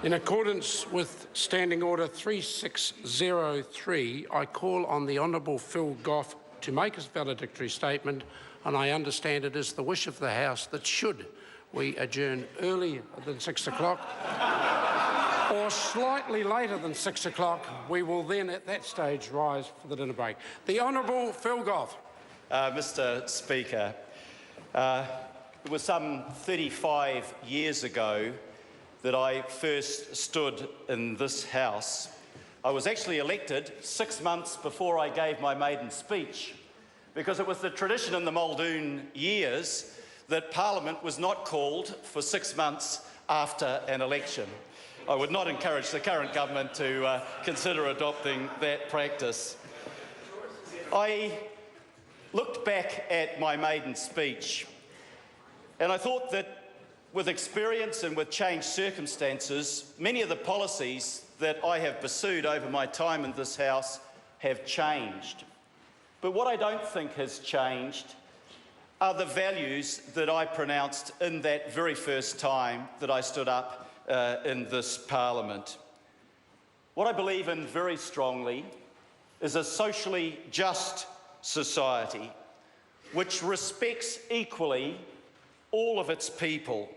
In accordance with Standing Order 3603, I call on the Honourable Phil Goff to make his valedictory statement, and I understand it is the wish of the House that should we adjourn earlier than 6 o'clock or slightly later than 6 o'clock, we will then at that stage rise for the dinner break. The Honourable Phil Goff. Mr Speaker, it was some 35 years ago that I first stood in this House. I was actually elected 6 months before I gave my maiden speech, because it was the tradition in the Muldoon years that Parliament was not called for 6 months after an election. I would not encourage the current government to consider adopting that practice. I looked back at my maiden speech and I thought that with experience and with changed circumstances, many of the policies that I have pursued over my time in this House have changed. But what I don't think has changed are the values that I pronounced in that very first time that I stood up in this Parliament. What I believe in very strongly is a socially just society which respects equally all of its people,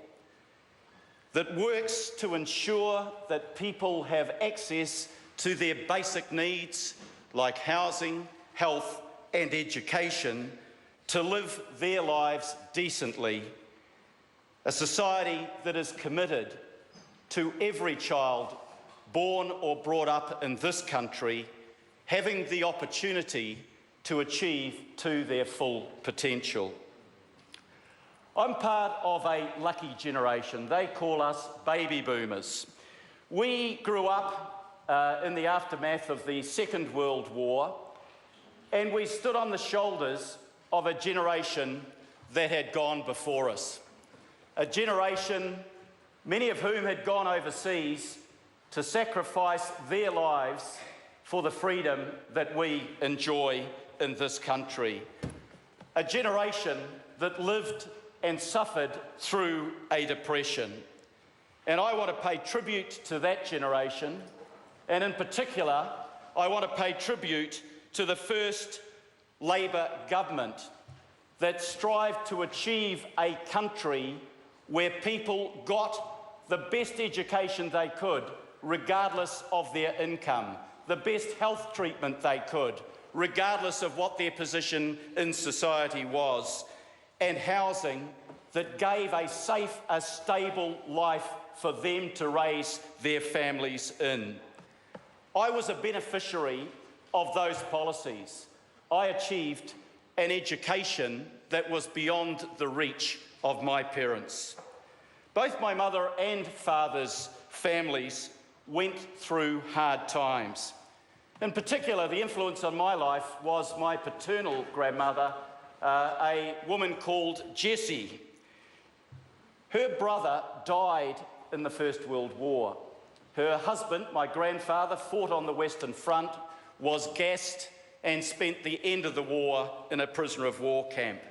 that works to ensure that people have access to their basic needs like housing, health and education to live their lives decently, a society that is committed to every child born or brought up in this country having the opportunity to achieve to their full potential. I'm part of a lucky generation. They call us baby boomers. We grew up in the aftermath of the Second World War, and we stood on the shoulders of a generation that had gone before us. A generation, many of whom had gone overseas to sacrifice their lives for the freedom that we enjoy in this country. A generation that lived and suffered through a depression. And I want to pay tribute to that generation, and in particular, I want to pay tribute to the first Labor government that strived to achieve a country where people got the best education they could, regardless of their income, the best health treatment they could, regardless of what their position in society was, and housing that gave a safe, a stable life for them to raise their families in. I was a beneficiary of those policies. I achieved an education that was beyond the reach of my parents. Both my mother and father's families went through hard times. In particular, the influence on my life was my paternal grandmother, a woman called Jessie. Her brother died in the First World War. Her husband, my grandfather, fought on the Western Front, was gassed and spent the end of the war in a prisoner of war camp.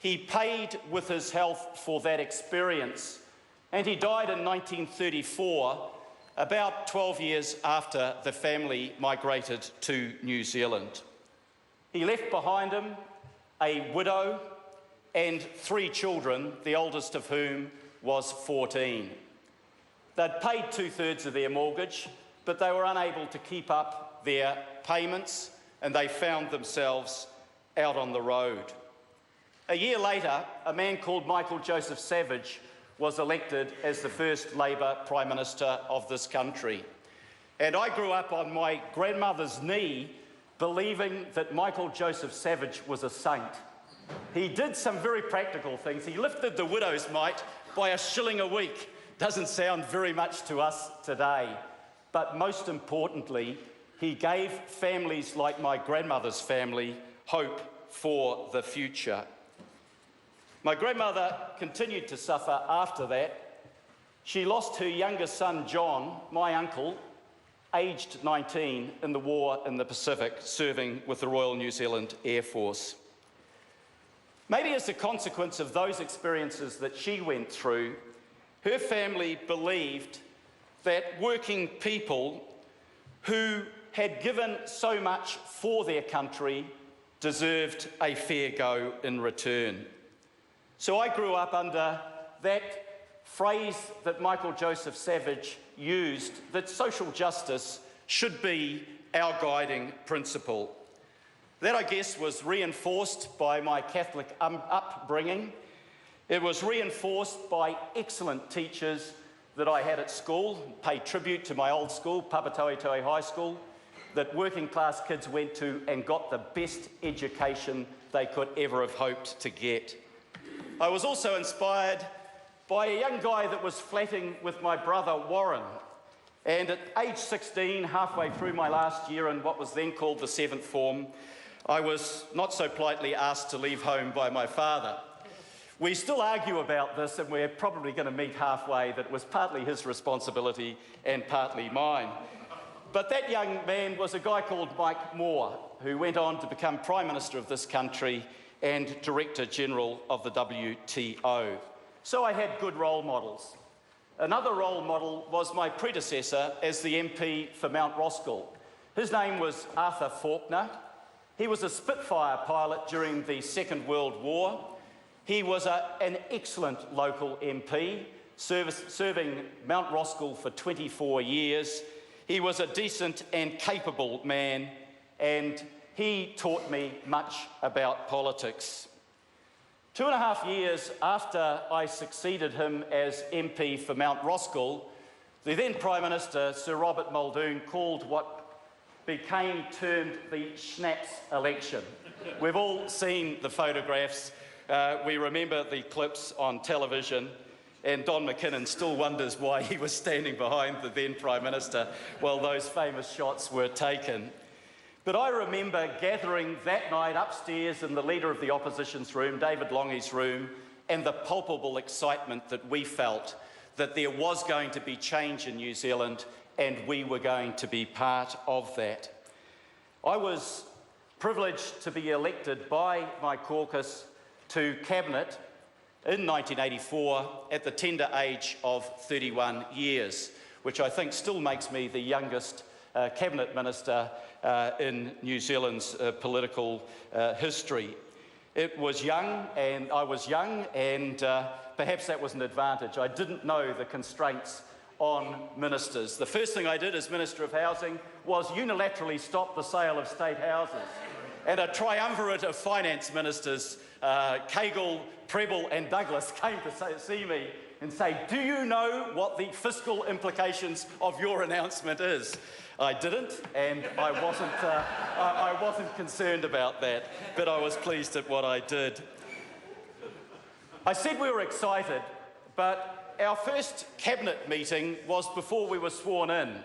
He paid with his health for that experience, and he died in 1934, about 12 years after the family migrated to New Zealand. He left behind him a widow and 3 children, the oldest of whom was 14. They'd paid 2/3 of their mortgage, but they were unable to keep up their payments, and they found themselves out on the road. A year later, a man called Michael Joseph Savage was elected as the first Labor Prime Minister of this country. And I grew up on my grandmother's knee believing that Michael Joseph Savage was a saint. He did some very practical things. He lifted the widow's mite by $1 a week. Doesn't sound very much to us today. But most importantly, he gave families like my grandmother's family hope for the future. My grandmother continued to suffer after that. She lost her youngest son, John, my uncle, aged 19, in the war in the Pacific, serving with the Royal New Zealand Air Force. Maybe as a consequence of those experiences that she went through, her family believed that working people who had given so much for their country deserved a fair go in return. So I grew up under that phrase that Michael Joseph Savage used, that social justice should be our guiding principle. That, I guess, was reinforced by my Catholic upbringing. It was reinforced by excellent teachers that I had at school, paid tribute to my old school, Papatoetoe High School, that working class kids went to and got the best education they could ever have hoped to get. I was also inspired by a young guy that was flatting with my brother Warren. And at age 16, halfway through my last year in what was then called the 7th form, I was not so politely asked to leave home by my father. We still argue about this, and we're probably going to meet halfway that it was partly his responsibility and partly mine. But that young man was a guy called Mike Moore, who went on to become Prime Minister of this country and Director General of the WTO. So I had good role models. Another role model was my predecessor as the MP for Mount Roskill. His name was Arthur Faulkner. He was a Spitfire pilot during the Second World War. He was an excellent local MP, serving Mount Roskill for 24 years. He was a decent and capable man, and he taught me much about politics. 2.5 years after I succeeded him as MP for Mount Roskill, the then Prime Minister, Sir Robert Muldoon, called what became termed the Schnapps election. We've all seen the photographs. We remember the clips on television, and Don McKinnon still wonders why he was standing behind the then Prime Minister while those famous shots were taken. But I remember gathering that night upstairs in the Leader of the Opposition's room, David Longie's room, and the palpable excitement that we felt that there was going to be change in New Zealand and we were going to be part of that. I was privileged to be elected by my caucus to Cabinet in 1984 at the tender age of 31 years, which I think still makes me the youngest Cabinet Minister in New Zealand's political history. It was young, and I was young, and perhaps that was an advantage. I didn't know the constraints on ministers. The first thing I did as Minister of Housing was unilaterally stop the sale of state houses. And a triumvirate of finance ministers, Cagle, Prebble and Douglas, came to see me and say, "Do you know what the fiscal implications of your announcement is?" I didn't, and I wasn't concerned about that, but I was pleased at what I did. I said we were excited, but our first Cabinet meeting was before we were sworn in.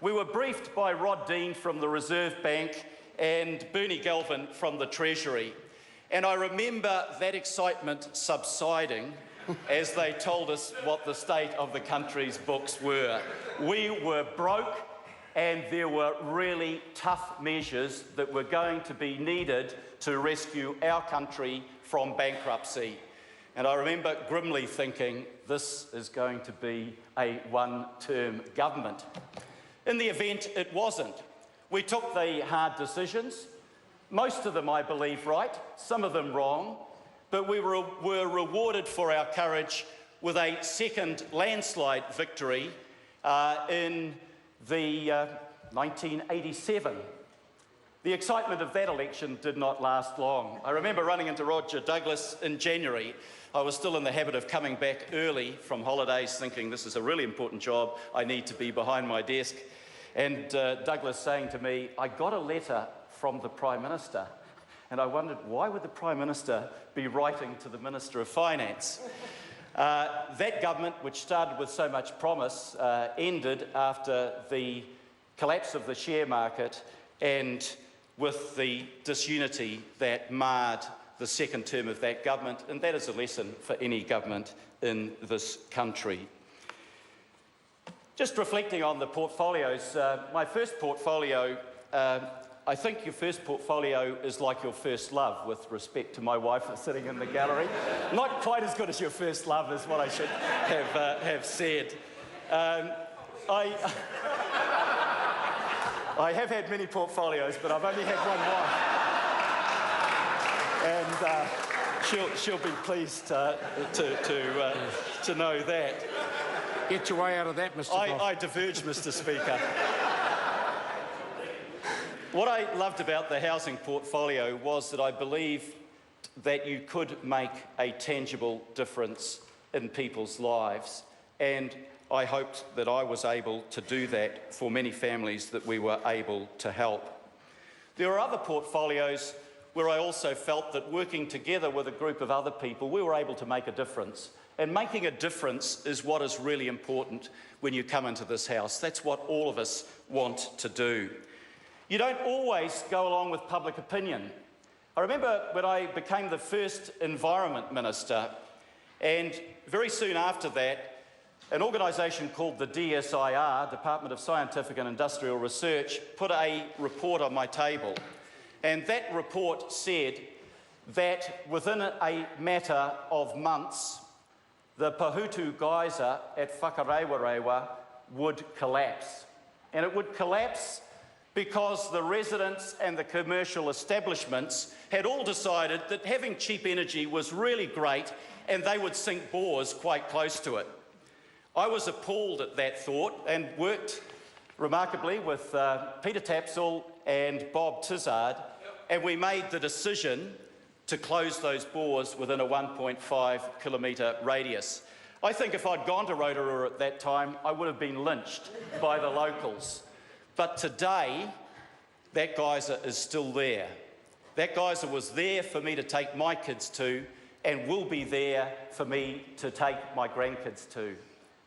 We were briefed by Rod Dean from the Reserve Bank and Bernie Galvin from the Treasury. And I remember that excitement subsiding as they told us what the state of the country's books were. We were broke, and there were really tough measures that were going to be needed to rescue our country from bankruptcy. And I remember grimly thinking, this is going to be a one-term government. In the event, it wasn't. We took the hard decisions, most of them, I believe, right, some of them wrong, but we were rewarded for our courage with a second landslide victory in the 1987. The excitement of that election did not last long. I remember running into Roger Douglas in January. I was still in the habit of coming back early from holidays thinking this is a really important job, I need to be behind my desk. And Douglas saying to me, "I got a letter from the Prime Minister." And I wondered, why would the Prime Minister be writing to the Minister of Finance? That government, which started with so much promise, ended after the collapse of the share market and with the disunity that marred the second term of that government, and that is a lesson for any government in this country. Just reflecting on the portfolios, my first portfolio, I think your first portfolio is like your first love, with respect to my wife that's sitting in the gallery. Not quite as good as your first love is what I should have said. I have had many portfolios, but I've only had one wife. And she'll be pleased to know that. Get your way out of that, Mr. Goff. I diverge, Mr. Speaker. What I loved about the housing portfolio was that I believed that you could make a tangible difference in people's lives, and I hoped that I was able to do that for many families that we were able to help. There are other portfolios where I also felt that working together with a group of other people, we were able to make a difference. And making a difference is what is really important when you come into this house. That's what all of us want to do. You don't always go along with public opinion. I remember when I became the first Environment Minister, and very soon after that, an organisation called the DSIR, Department of Scientific and Industrial Research, put a report on my table. And that report said that within a matter of months, the Pahutu geyser at Whakarewarewa would collapse. And it would collapse because the residents and the commercial establishments had all decided that having cheap energy was really great, and they would sink bores quite close to it. I was appalled at that thought and worked remarkably with Peter Tapsell and Bob Tizard, and we made the decision to close those bores within a 1.5 kilometre radius. I think if I'd gone to Rotorua at that time, I would have been lynched by the locals. But today, that geyser is still there. That geyser was there for me to take my kids to, and will be there for me to take my grandkids to.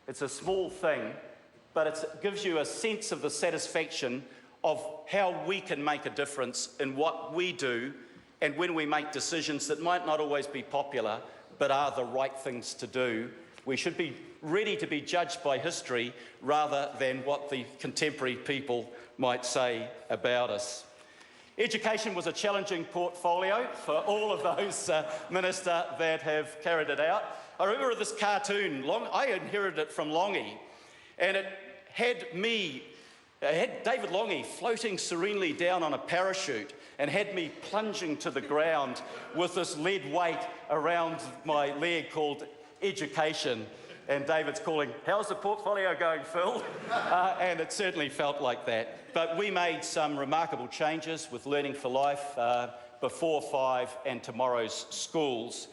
It's a small thing, but it gives you a sense of the satisfaction of how we can make a difference in what we do, and when we make decisions that might not always be popular, but are the right things to do. We should be ready to be judged by history rather than what the contemporary people might say about us. Education was a challenging portfolio for all of those, Minister, that have carried it out. I remember this cartoon, I inherited it from Longy, and it had David Longy floating serenely down on a parachute and had me plunging to the ground with this lead weight around my leg called Education. And David's calling, "How's the portfolio going, Phil?" And it certainly felt like that. But we made some remarkable changes with Learning for Life, Before 5 and Tomorrow's Schools.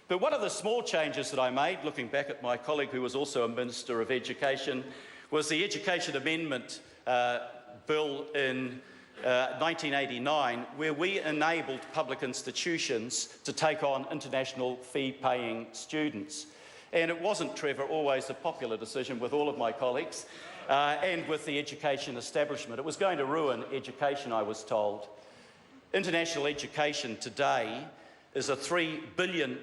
But one of the small changes that I made, looking back at my colleague who was also a Minister of Education, was the Education Amendment Bill in 1989, where we enabled public institutions to take on international fee-paying students. And it wasn't, Trevor, always a popular decision with all of my colleagues and with the education establishment. It was going to ruin education, I was told. International education today is a $3 billion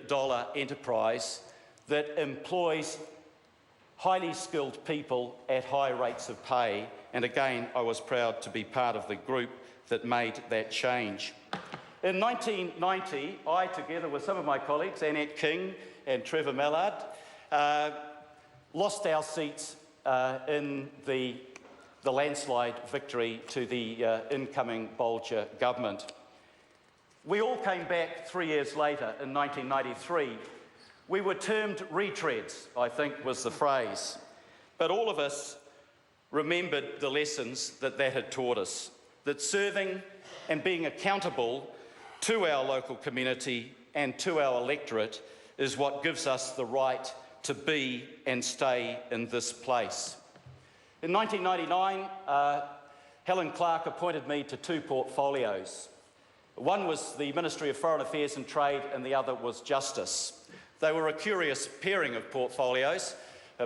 enterprise that employs highly skilled people at high rates of pay. And again, I was proud to be part of the group that made that change. In 1990, I, together with some of my colleagues, Annette King and Trevor Mallard, lost our seats in the landslide victory to the incoming Bolger government. We all came back 3 years later in 1993. We were termed retreads, I think was the phrase. But all of us remembered the lessons that had taught us, that serving and being accountable to our local community and to our electorate is what gives us the right to be and stay in this place. In 1999, Helen Clark appointed me to 2 portfolios. One was the Ministry of Foreign Affairs and Trade, and the other was Justice. They were a curious pairing of portfolios.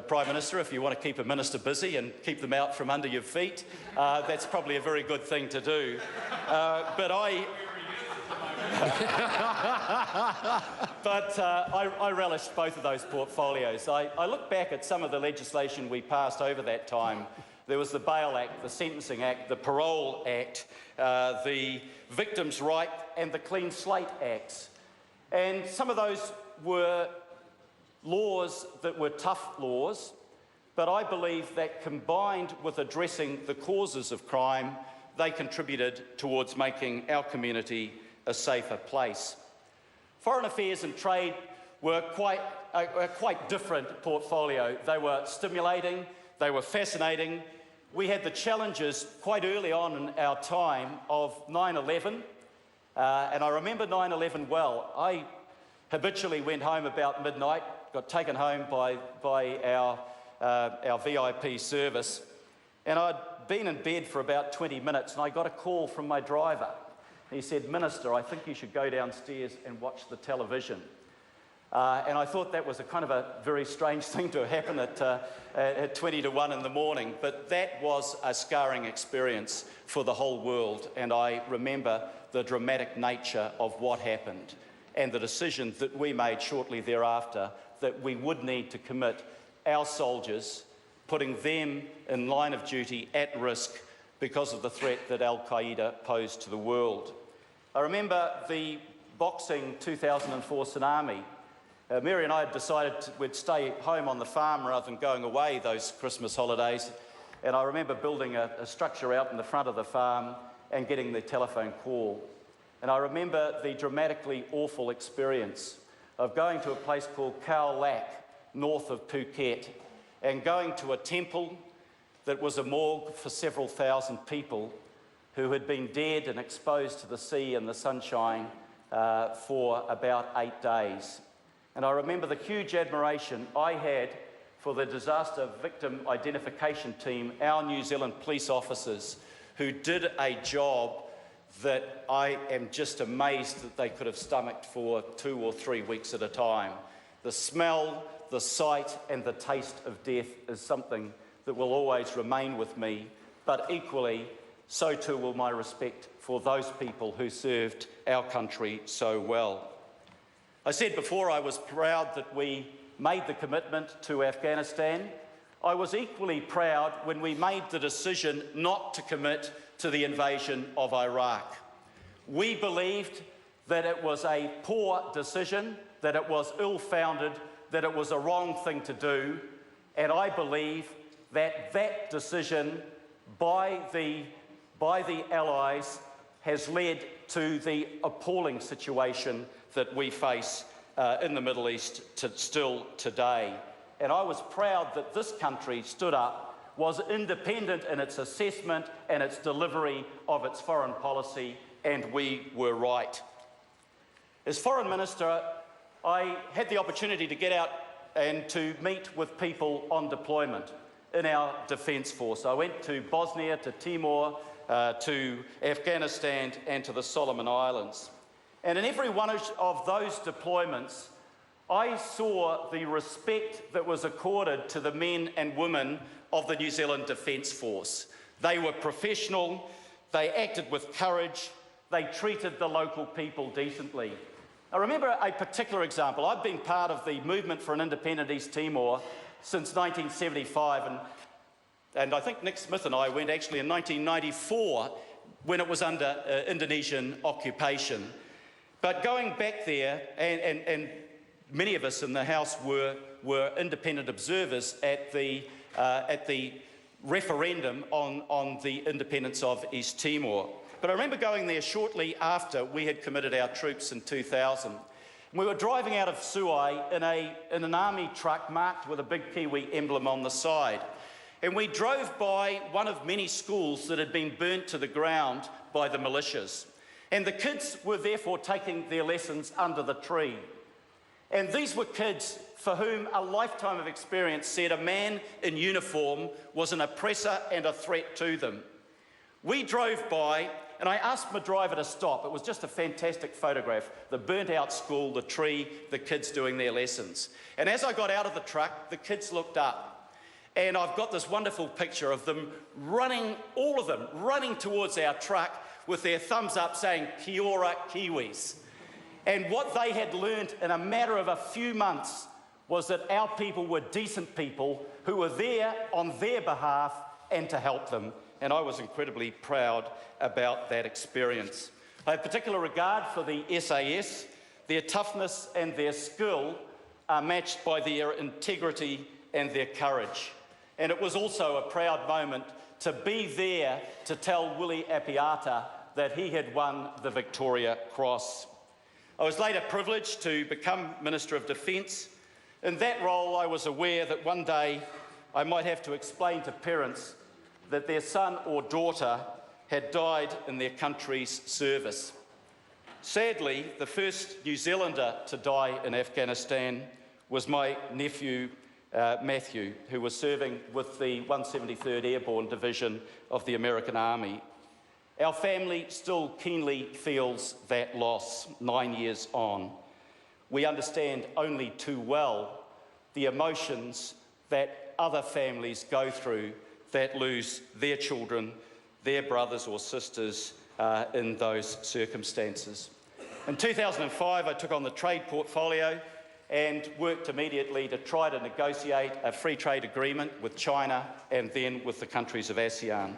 Prime Minister, if you want to keep a minister busy and keep them out from under your feet, that's probably a very good thing to do. But I relished both of those portfolios. I look back at some of the legislation we passed over that time. There was the Bail Act, the Sentencing Act, the Parole Act, the Victims' Right and the Clean Slate Acts. And some of those were laws that were tough laws, but I believe that combined with addressing the causes of crime, they contributed towards making our community a safer place. Foreign affairs and trade were a quite different portfolio. They were stimulating, they were fascinating. We had the challenges quite early on in our time of 9/11, and I remember 9/11 well. I habitually went home about midnight, got taken home by our VIP service, and I'd been in bed for about 20 minutes and I got a call from my driver. He said, "Minister, I think you should go downstairs and watch the television." And I thought that was a kind of a very strange thing to happen at 20 to 1 in the morning, but that was a scarring experience for the whole world, and I remember the dramatic nature of what happened and the decision that we made shortly thereafter that we would need to commit our soldiers, putting them in line of duty at risk because of the threat that Al-Qaeda posed to the world. I remember the boxing 2004 tsunami. Mary and I had decided we'd stay home on the farm rather than going away those Christmas holidays, and I remember building a structure out in the front of the farm and getting the telephone call. And I remember the dramatically awful experience of going to a place called Khao Lak, north of Phuket, and going to a temple that was a morgue for several thousand people who had been dead and exposed to the sea and the sunshine for about 8 days. And I remember the huge admiration I had for the disaster victim identification team, our New Zealand police officers, who did a job that I am just amazed that they could have stomached for 2 or 3 weeks at a time. The smell, the sight and the taste of death is something that will always remain with me, but equally, so too will my respect for those people who served our country so well. I said before I was proud that we made the commitment to Afghanistan. I was equally proud when we made the decision not to commit to the invasion of Iraq. We believed that it was a poor decision, that it was ill-founded, that it was a wrong thing to do, and I believe that that decision by the Allies has led to the appalling situation that we face in the Middle East still today. And I was proud that this country stood up, was independent in its assessment and its delivery of its foreign policy, and we were right. As Foreign Minister, I had the opportunity to get out and to meet with people on deployment in our Defence Force. I went to Bosnia, to Timor, to Afghanistan and to the Solomon Islands. And in every one of those deployments, I saw the respect that was accorded to the men and women of the New Zealand Defence Force. They were professional, they acted with courage, they treated the local people decently. I remember a particular example. I've been part of the movement for an independent East Timor since 1975, and I think Nick Smith and I went actually in 1994 when it was under Indonesian occupation. But going back there, and many of us in the House were independent observers at the referendum on the independence of East Timor. But I remember going there shortly after we had committed our troops in 2000. We were driving out of Suai in an army truck marked with a big Kiwi emblem on the side. And we drove by one of many schools that had been burnt to the ground by the militias. And the kids were therefore taking their lessons under the tree. And these were kids for whom a lifetime of experience said a man in uniform was an oppressor and a threat to them. We drove by, and I asked my driver to stop. It was just a fantastic photograph. The burnt out school, the tree, the kids doing their lessons. And as I got out of the truck, the kids looked up. And I've got this wonderful picture of them running, all of them, running towards our truck with their thumbs up saying, "Kia ora, Kiwis." And what they had learned in a matter of a few months was that our people were decent people who were there on their behalf and to help them. And I was incredibly proud about that experience. I have particular regard for the SAS. Their toughness and their skill are matched by their integrity and their courage. and it was also a proud moment to be there to tell Willie Appiata that he had won the Victoria Cross. I was later privileged to become Minister of Defence. In that role, I was aware that one day I might have to explain to parents that their son or daughter had died in their country's service. Sadly, the first New Zealander to die in Afghanistan was my nephew, Matthew, who was serving with the 173rd Airborne Division of the American Army. Our family still keenly feels that loss 9 years on. We understand only too well the emotions that other families go through that lose their children, their brothers or sisters in those circumstances. In 2005, I took on the trade portfolio and worked immediately to try to negotiate a free trade agreement with China and then with the countries of ASEAN.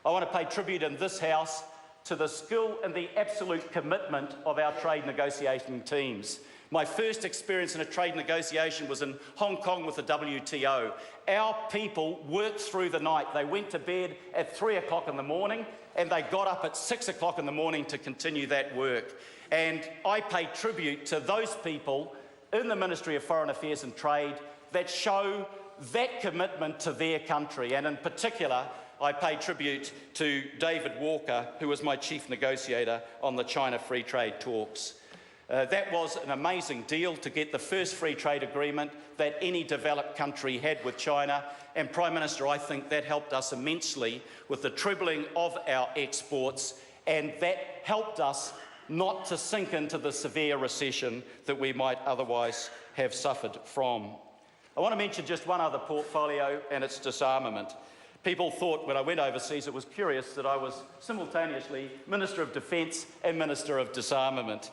I want to pay tribute in this House to the skill and the absolute commitment of our trade negotiating teams. My first experience in a trade negotiation was in Hong Kong with the WTO. Our people worked through the night. They went to bed at 3 o'clock in the morning and they got up at 6 o'clock in the morning to continue that work. And I pay tribute to those people in the Ministry of Foreign Affairs and Trade that show that commitment to their country. And in particular, I pay tribute to David Walker, who was my chief negotiator on the China free trade talks. That was an amazing deal to get the first free trade agreement that any developed country had with China. And Prime Minister, I think that helped us immensely with the tripling of our exports, and that helped us not to sink into the severe recession that we might otherwise have suffered from. I want to mention just one other portfolio, and it's disarmament. People thought when I went overseas it was curious that I was simultaneously Minister of Defence and Minister of Disarmament.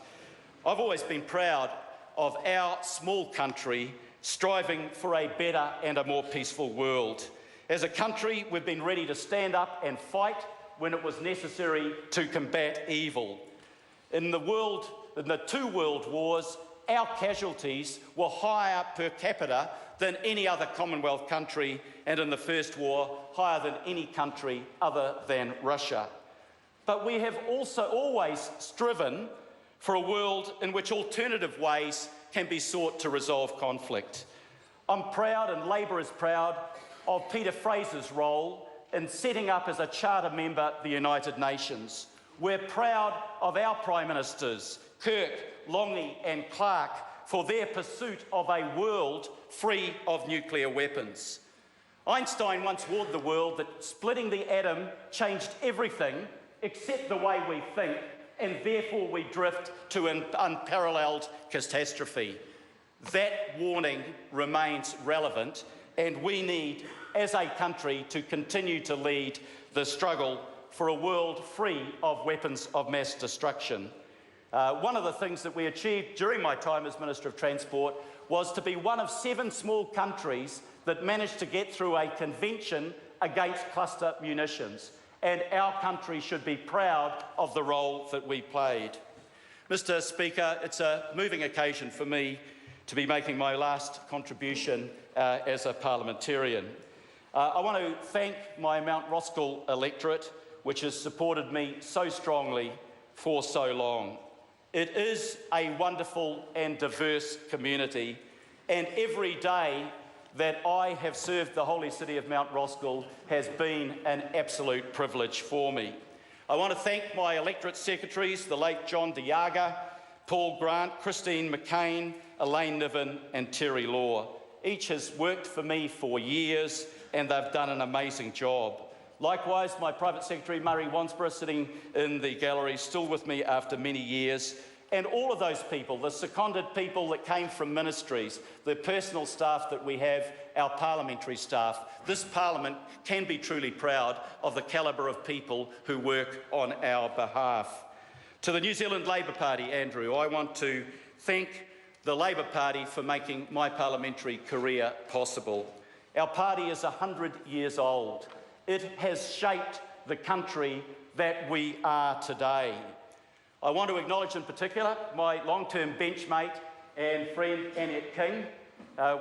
I've always been proud of our small country striving for a better and a more peaceful world. As a country, we've been ready to stand up and fight when it was necessary to combat evil. In the two world wars, our casualties were higher per capita than any other Commonwealth country, and in the First War, higher than any country other than Russia. But we have also always striven for a world in which alternative ways can be sought to resolve conflict. I'm proud, and Labor is proud, of Peter Fraser's role in setting up as a charter member the United Nations. We're proud of our Prime Ministers, Kirk, Longy and Clark, for their pursuit of a world free of nuclear weapons. Einstein once warned the world that splitting the atom changed everything except the way we think, and therefore we drift to an unparalleled catastrophe. That warning remains relevant, and we need, as a country, to continue to lead the struggle for a world free of weapons of mass destruction. One of the things that we achieved during my time as Minister of Transport was to be one of 7 small countries that managed to get through a convention against cluster munitions. And our country should be proud of the role that we played. Mr. Speaker, it's a moving occasion for me to be making my last contribution as a parliamentarian. I want to thank my Mount Roskill electorate, which has supported me so strongly for so long. It is a wonderful and diverse community, and every day that I have served the holy city of Mount Roskill has been an absolute privilege for me. I want to thank my electorate secretaries, the late John DeYaga, Paul Grant, Christine McCain, Elaine Niven and Terry Law. Each has worked for me for years, and they've done an amazing job. Likewise, my private secretary, Murray Wansborough, sitting in the gallery, still with me after many years. And all of those people, the seconded people that came from ministries, the personal staff that we have, our parliamentary staff, this Parliament can be truly proud of the calibre of people who work on our behalf. To the New Zealand Labor Party, Andrew, I want to thank the Labor Party for making my parliamentary career possible. Our party is 100 years old. It has shaped the country that we are today. I want to acknowledge in particular my long-term benchmate and friend Annette King,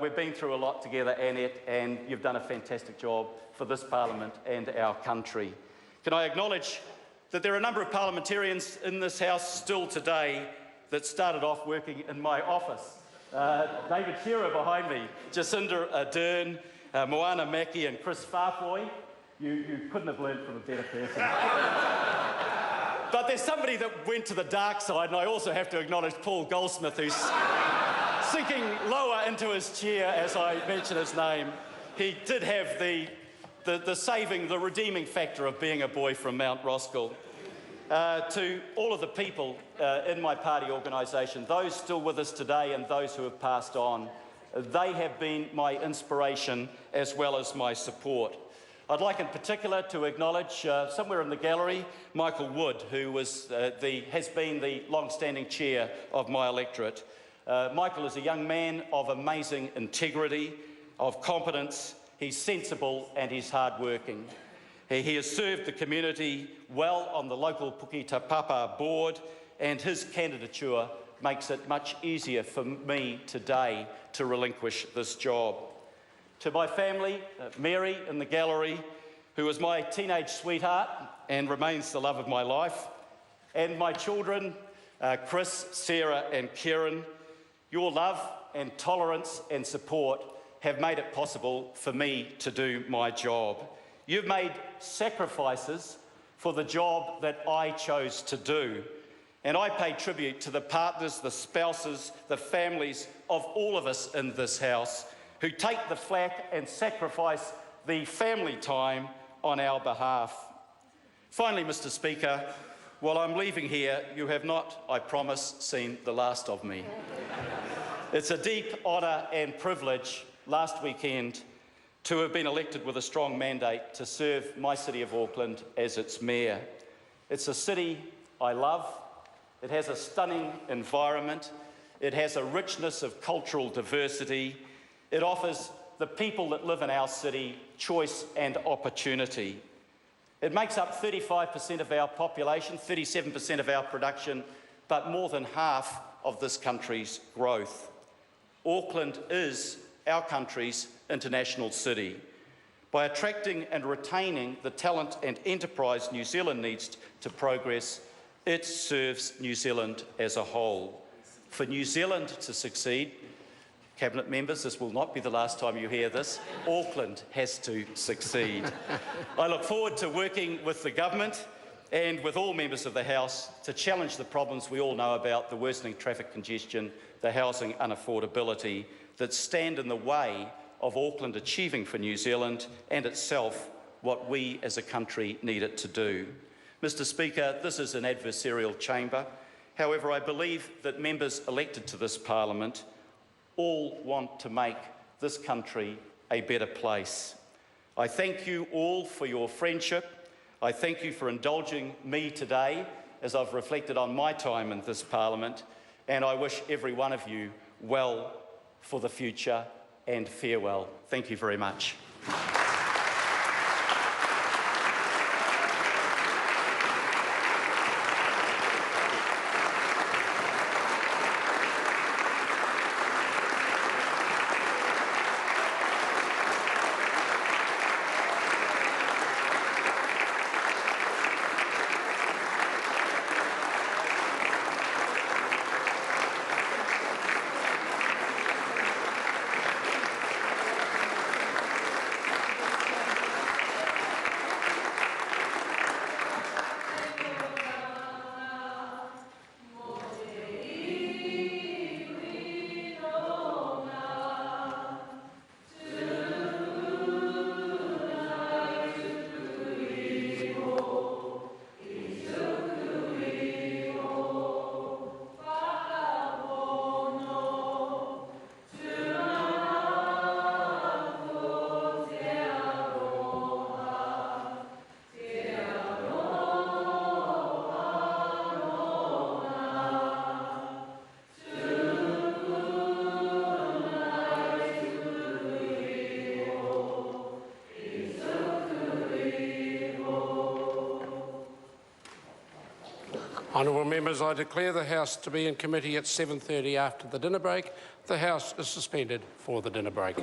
We've been through a lot together, Annette, and you've done a fantastic job for this Parliament and our country. Can I acknowledge that there are a number of parliamentarians in this House still today that started off working in my office. David Shearer behind me, Jacinda Ardern, Moana Mackie and Chris Farfoy. You couldn't have learned from a better person. But there's somebody that went to the dark side, and I also have to acknowledge Paul Goldsmith, who's sinking lower into his chair as I mention his name. He did have the redeeming factor of being a boy from Mount Roskill. To all of the people in my party organisation, those still with us today and those who have passed on, they have been my inspiration as well as my support. I'd like in particular to acknowledge, somewhere in the gallery, Michael Wood, who has been the long-standing chair of my electorate. Michael is a young man of amazing integrity, of competence. He's sensible and he's hard-working. He has served the community well on the local Pukita Papa board, and his candidature makes it much easier for me today to relinquish this job. To my family, Mary in the gallery, who was my teenage sweetheart and remains the love of my life, and my children, Chris, Sarah and Kieran, your love and tolerance and support have made it possible for me to do my job. You've made sacrifices for the job that I chose to do. And I pay tribute to the partners, the spouses, the families of all of us in this House who take the flak and sacrifice the family time on our behalf. Finally, Mr. Speaker, while I'm leaving here, you have not, I promise, seen the last of me. It's a deep honour and privilege last weekend to have been elected with a strong mandate to serve my city of Auckland as its mayor. It's a city I love. It has a stunning environment. It has a richness of cultural diversity. It offers the people that live in our city choice and opportunity. It makes up 35% of our population, 37% of our production, but more than half of this country's growth. Auckland is our country's international city. By attracting and retaining the talent and enterprise New Zealand needs to progress, it serves New Zealand as a whole. For New Zealand to succeed, Cabinet members, this will not be the last time you hear this, Auckland has to succeed. I look forward to working with the government and with all members of the House to challenge the problems we all know about, the worsening traffic congestion, the housing unaffordability, that stand in the way of Auckland achieving for New Zealand and itself what we as a country need it to do. Mr. Speaker, this is an adversarial chamber. However, I believe that members elected to this Parliament all want to make this country a better place. I thank you all for your friendship. I thank you for indulging me today as I've reflected on my time in this Parliament, and I wish every one of you well for the future and farewell. Thank you very much. Honourable members, I declare the House to be in committee at 7:30 after the dinner break. The House is suspended for the dinner break.